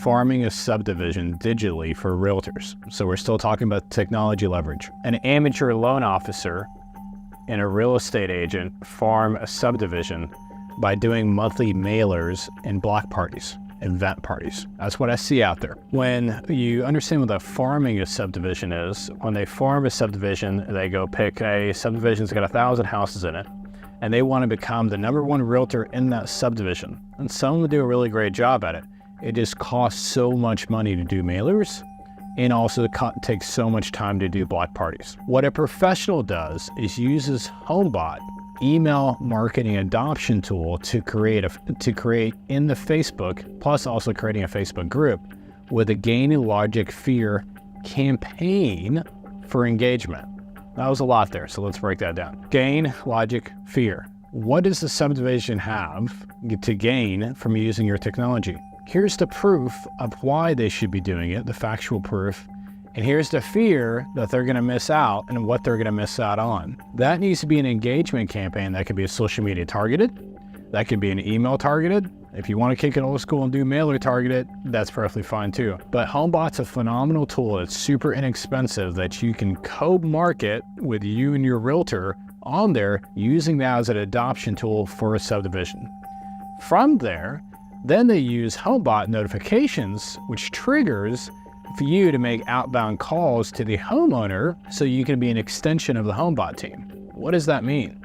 farming a subdivision digitally for realtors. So we're still talking about technology leverage. An amateur loan officer and a real estate agent farm a subdivision by doing monthly mailers and block parties, event parties. That's what I see out there. When you understand what the farming a subdivision is, when they farm a subdivision, they go pick a subdivision that's got 1,000 houses in it, and they want to become the #1 realtor in that subdivision. And some will do a really great job at it. It just costs so much money to do mailers, and also takes so much time to do block parties. What a professional does is uses Homebot, email marketing adoption tool, to create in the Facebook, plus also creating a Facebook group with a gain and logic fear campaign for engagement. That was a lot there, so let's break that down. Gain, logic, fear. What does the subdivision have to gain from using your technology? Here's the proof of why they should be doing it, the factual proof. And here's the fear that they're going to miss out and what they're going to miss out on. That needs to be an engagement campaign. That could be a social media targeted. That could be an email targeted. If you want to kick it old school and do mailer targeted, that's perfectly fine too. But Homebot's a phenomenal tool. It's super inexpensive that you can co-market with you and your realtor on there, using that as an adoption tool for a subdivision. From there, then they use Homebot notifications, which triggers for you to make outbound calls to the homeowner so you can be an extension of the Homebot team. What does that mean?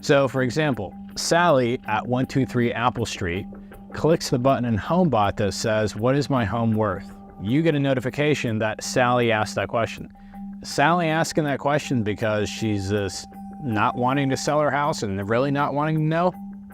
So for example, Sally at 123 Apple Street clicks the button in Homebot that says, "What is my home worth?" You get a notification that Sally asked that question. Sally asking that question because she's just not wanting to sell her house and really not wanting to know.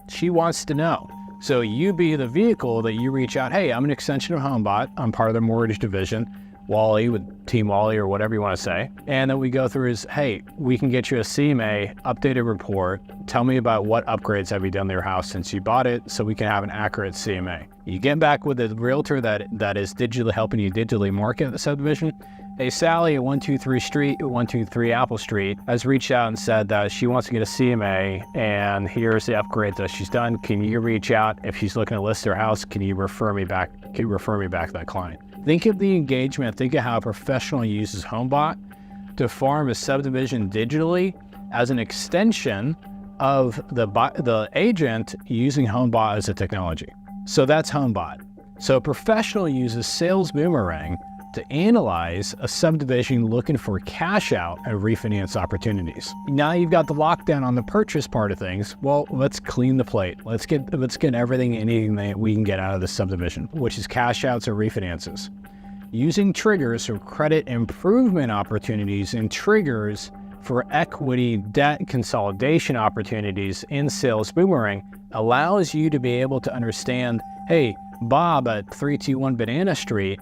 She wants to know. So you be the vehicle that you reach out, "Hey, I'm an extension of Homebot. I'm part of the mortgage division, Wally with Team Wally," or whatever you want to say. And then we go through is, "Hey, we can get you a CMA, updated report. Tell me about what upgrades have you done to your house since you bought it so we can have an accurate CMA." You get back with a realtor that is digitally helping you digitally market the subdivision. "Hey, Sally at 123 Apple Street has reached out and said that she wants to get a CMA, and here's the upgrade that she's done. Can you reach out if she's looking to list her house? Can you refer me back to that client?" Think of the engagement. Think of how a professional uses Homebot to farm a subdivision digitally as an extension of the agent using Homebot as a technology. So that's Homebot. So a professional uses Sales Boomerang to analyze a subdivision looking for cash out and refinance opportunities. Now you've got the lockdown on the purchase part of things. Well, let's clean the plate. Let's get everything, anything that we can get out of the subdivision, which is cash outs or refinances. Using triggers for credit improvement opportunities and triggers for equity debt consolidation opportunities in Sales Boomerang allows you to be able to understand, hey, Bob at 321 Banana Street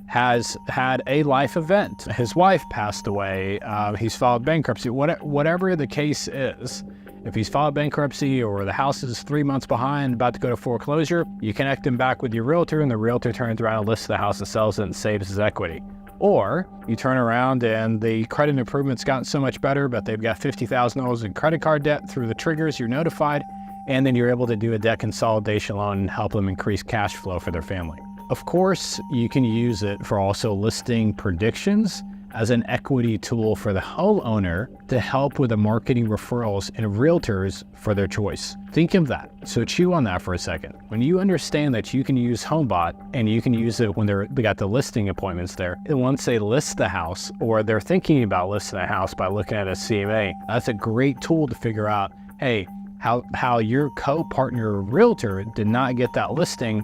has had a life event. His wife passed away. He's filed bankruptcy. Whatever the case is, if he's filed bankruptcy or the house is 3 months behind, about to go to foreclosure, you connect him back with your realtor, and the realtor turns around and lists the house and sells it and saves his equity. Or you turn around and the credit improvement's gotten so much better, but they've got $50,000 in credit card debt. Through the triggers, you're notified, and then you're able to do a debt consolidation loan and help them increase cash flow for their family. Of course, you can use it for also listing predictions as an equity tool for the homeowner to help with the marketing referrals and realtors for their choice. Think of that. So chew on that for a second. When you understand that you can use Homebot and you can use it when they got the listing appointments there, and once they list the house or they're thinking about listing a house by looking at a CMA, that's a great tool to figure out, hey, how your co-partner realtor did not get that listing,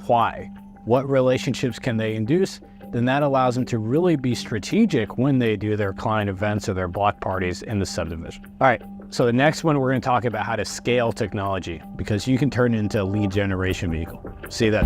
why? What relationships can they induce? Then that allows them to really be strategic when they do their client events or their block parties in the subdivision. All right, so the next one, we're going to talk about how to scale technology, because you can turn it into a lead generation vehicle. See that?